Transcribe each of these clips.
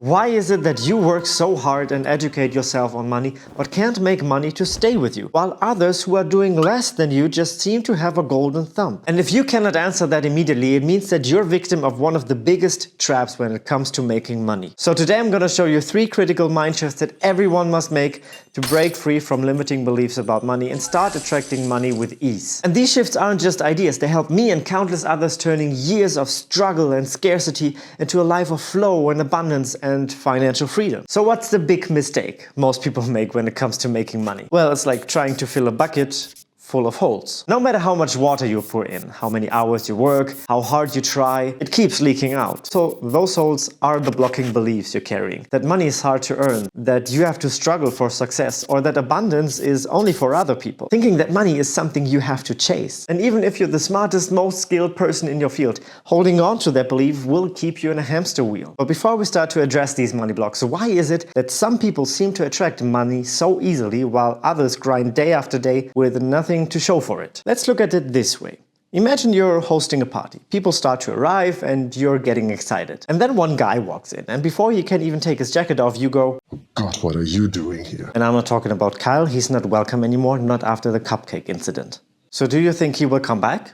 Why is it that you work so hard and educate yourself on money, but can't make money to stay with you, while others who are doing less than you just seem to have a golden thumb? And if you cannot answer that immediately, it means that you're victim of one of the biggest traps when it comes to making money. So today I'm gonna show you 3 critical mind shifts that everyone must make to break free from limiting beliefs about money and start attracting money with ease. And these shifts aren't just ideas, they help me and countless others turning years of struggle and scarcity into a life of flow and abundance and financial freedom. So what's the big mistake most people make when it comes to making money? Well, it's like trying to fill a bucket full of holes. No matter how much water you pour in, how many hours you work, how hard you try, it keeps leaking out. So those holes are the blocking beliefs you're carrying. That money is hard to earn, that you have to struggle for success, or that abundance is only for other people. Thinking that money is something you have to chase. And even if you're the smartest, most skilled person in your field, holding on to that belief will keep you in a hamster wheel. But before we start to address these money blocks, why is it that some people seem to attract money so easily while others grind day after day with nothing to show for it? Let's look at it this way. Imagine you're hosting a party. People start to arrive and you're getting excited. And then one guy walks in, and before he can even take his jacket off, you go, God, what are you doing here? and I'm not talking about Kyle, he's not welcome anymore, not after the cupcake incident. So do you think he will come back?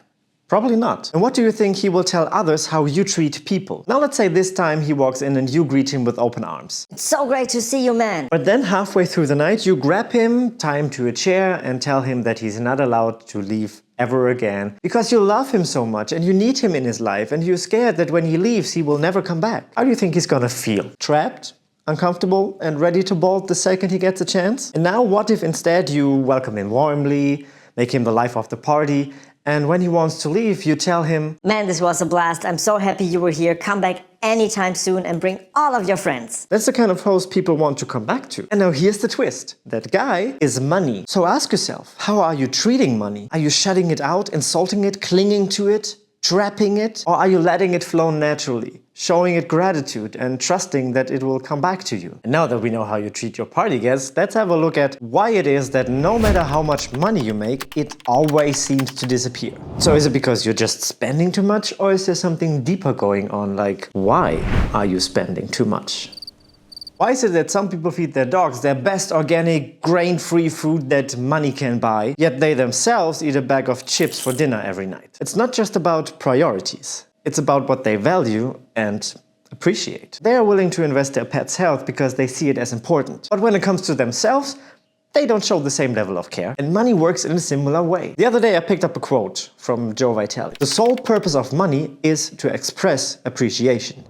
Probably not. And what do you think he will tell others how you treat people? Now let's say this time he walks in and you greet him with open arms. It's so great to see you, man. But then halfway through the night you grab him, tie him to a chair and tell him that he's not allowed to leave ever again because you love him so much and you need him in his life and you're scared that when he leaves he will never come back. How do you think he's gonna feel? Trapped? Uncomfortable and ready to bolt the second he gets a chance? And now what if instead you welcome him warmly, make him the life of the party, and when he wants to leave, you tell him, Man, this was a blast. I'm so happy you were here. Come back anytime soon and bring all of your friends. that's the kind of host people want to come back to. And now here's the twist. That guy is money. So ask yourself, how are you treating money? Are you shutting it out, insulting it, clinging to it, trapping it? Or are you letting it flow naturally, showing it gratitude and trusting that it will come back to you? And now that we know how you treat your party guests, let's have a look at why it is that no matter how much money you make, it always seems to disappear. So is it because you're just spending too much, or is there something deeper going on, like why are you spending too much? Why is it that some people feed their dogs their best organic, grain-free food that money can buy, yet they themselves eat a bag of chips for dinner every night? It's not just about priorities. It's about what they value and appreciate. They are willing to invest their pet's health because they see it as important. But when it comes to themselves, they don't show the same level of care. And money works in a similar way. The other day I picked up a quote from Joe Vitale. The sole purpose of money is to express appreciation.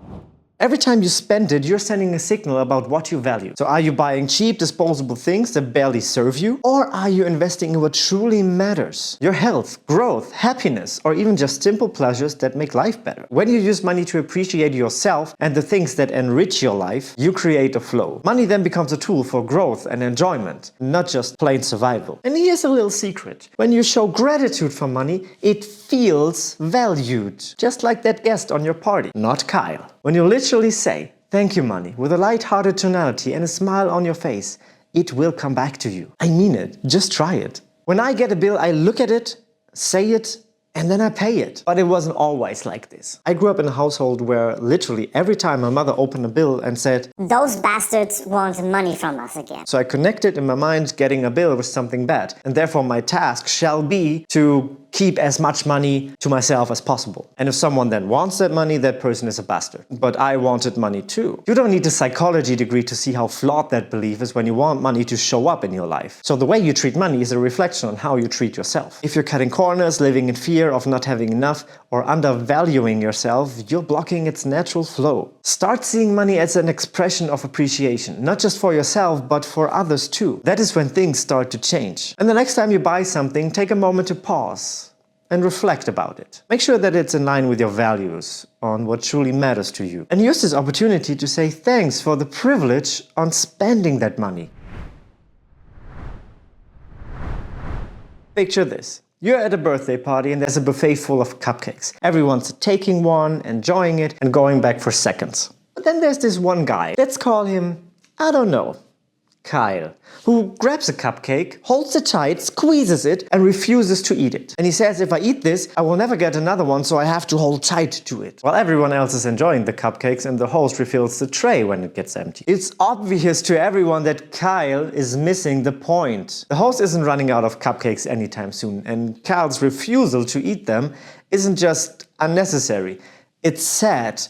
Every time you spend it, you're sending a signal about what you value. So are you buying cheap, disposable things that barely serve you? Or are you investing in what truly matters? Your health, growth, happiness, or even just simple pleasures that make life better. When you use money to appreciate yourself and the things that enrich your life, you create a flow. Money then becomes a tool for growth and enjoyment, not just plain survival. And here's a little secret. When you show gratitude for money, it feels valued. Just like that guest on your party, not Kyle. When you literally say, thank you money, with a light-hearted tonality and a smile on your face, it will come back to you. I mean it, just try it. When I get a bill, I look at it, say it, and then I pay it. But it wasn't always like this. I grew up in a household where literally every time my mother opened a bill and said, Those bastards want money from us again. so I connected in my mind getting a bill with something bad. And therefore my task shall be to keep as much money to myself as possible. And if someone then wants that money, that person is a bastard. But I wanted money too. You don't need a psychology degree to see how flawed that belief is when you want money to show up in your life. So the way you treat money is a reflection on how you treat yourself. If you're cutting corners, living in fear of not having enough, or undervaluing yourself, you're blocking its natural flow. Start seeing money as an expression of appreciation, not just for yourself, but for others too. That is when things start to change. And the next time you buy something, take a moment to pause and reflect about it. Make sure that it's in line with your values, on what truly matters to you. And use this opportunity to say thanks for the privilege on spending that money. Picture this. You're at a birthday party and there's a buffet full of cupcakes. Everyone's taking one, enjoying it, and going back for seconds. But then there's this one guy. Let's call him, I don't know, Kyle, who grabs a cupcake, holds it tight, squeezes it, and refuses to eat it. And he says, if I eat this, I will never get another one, so I have to hold tight to it. While everyone else is enjoying the cupcakes and the host refills the tray when it gets empty. It's obvious to everyone that Kyle is missing the point. The host isn't running out of cupcakes anytime soon, and Kyle's refusal to eat them isn't just unnecessary. It's sad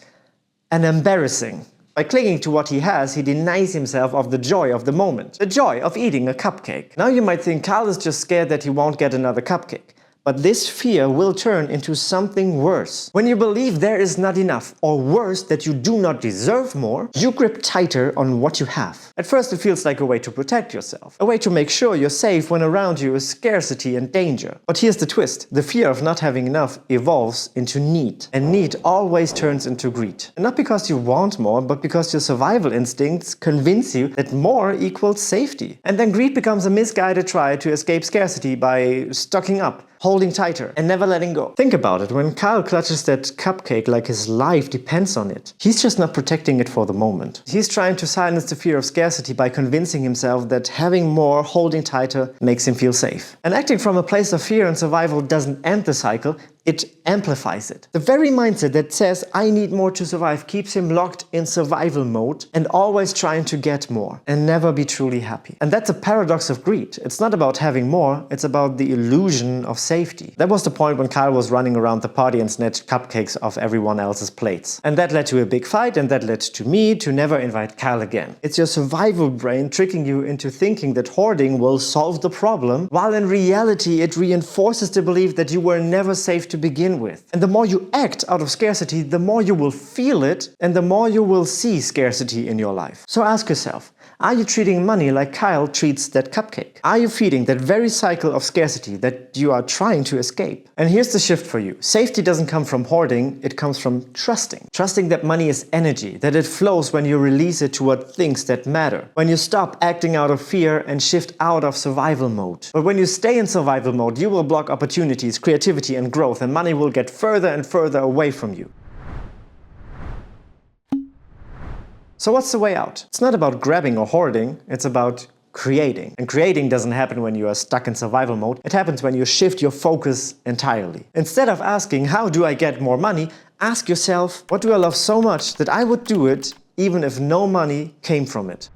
and embarrassing. By clinging to what he has, he denies himself of the joy of the moment. The joy of eating a cupcake. Now you might think Kyle is just scared that he won't get another cupcake. But this fear will turn into something worse. When you believe there is not enough, or worse, that you do not deserve more, you grip tighter on what you have. At first it feels like a way to protect yourself, a way to make sure you're safe when around you is scarcity and danger. But here's the twist. The fear of not having enough evolves into need. And need always turns into greed. And not because you want more, but because your survival instincts convince you that more equals safety. And then greed becomes a misguided try to escape scarcity by stocking up, holding tighter, and never letting go. Think about it, when Kyle clutches that cupcake like his life depends on it, he's just not protecting it for the moment. He's trying to silence the fear of scarcity by convincing himself that having more, holding tighter, makes him feel safe. And acting from a place of fear and survival doesn't end the cycle, it amplifies it. The very mindset that says, I need more to survive, keeps him locked in survival mode and always trying to get more and never be truly happy. And that's a paradox of greed. It's not about having more, it's about the illusion of safety. That was the point when Kyle was running around the party and snatched cupcakes off everyone else's plates. And that led to a big fight, and that led to me to never invite Kyle again. It's your survival brain tricking you into thinking that hoarding will solve the problem, while in reality it reinforces the belief that you were never safe to begin with. And the more you act out of scarcity, the more you will feel it and the more you will see scarcity in your life. So ask yourself, are you treating money like Kyle treats that cupcake? Are you feeding that very cycle of scarcity that you are trying to escape? And here's the shift for you. Safety doesn't come from hoarding, it comes from trusting. Trusting that money is energy, that it flows when you release it toward things that matter. When you stop acting out of fear and shift out of survival mode. But when you stay in survival mode, you will block opportunities, creativity and growth, and money will get further and further away from you. So what's the way out? It's not about grabbing or hoarding, it's about creating. And creating doesn't happen when you are stuck in survival mode, it happens when you shift your focus entirely. Instead of asking, how do I get more money? Ask yourself, what do I love so much that I would do it even if no money came from it?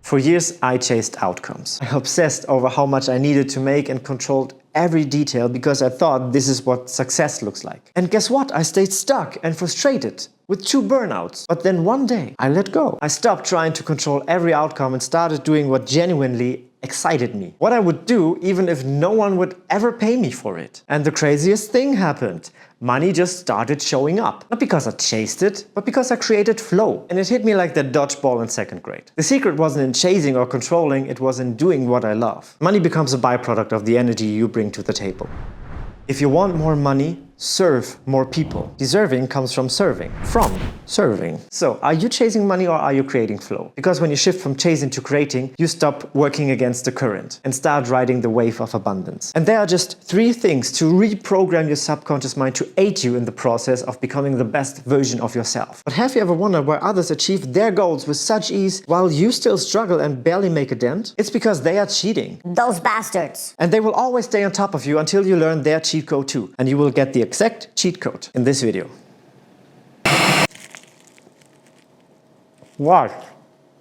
For years, I chased outcomes. I obsessed over how much I needed to make and controlled every detail because I thought this is what success looks like. And guess what? I stayed stuck and frustrated with 2 burnouts. But then one day, I let go. I stopped trying to control every outcome and started doing what genuinely excited me. What I would do even if no one would ever pay me for it. And the craziest thing happened. Money just started showing up. Not because I chased it, but because I created flow. And it hit me like that dodgeball in 2nd grade. The secret wasn't in chasing or controlling, it was in doing what I love. Money becomes a byproduct of the energy you bring to the table. If you want more money, serve more people. Deserving comes from serving. So, are you chasing money or are you creating flow? Because when you shift from chasing to creating, you stop working against the current and start riding the wave of abundance. And there are just 3 things to reprogram your subconscious mind to aid you in the process of becoming the best version of yourself. But have you ever wondered why others achieve their goals with such ease while you still struggle and barely make a dent? It's because they are cheating. Those bastards. And they will always stay on top of you until you learn their cheat code too. And you will get the exact cheat code in this video. What?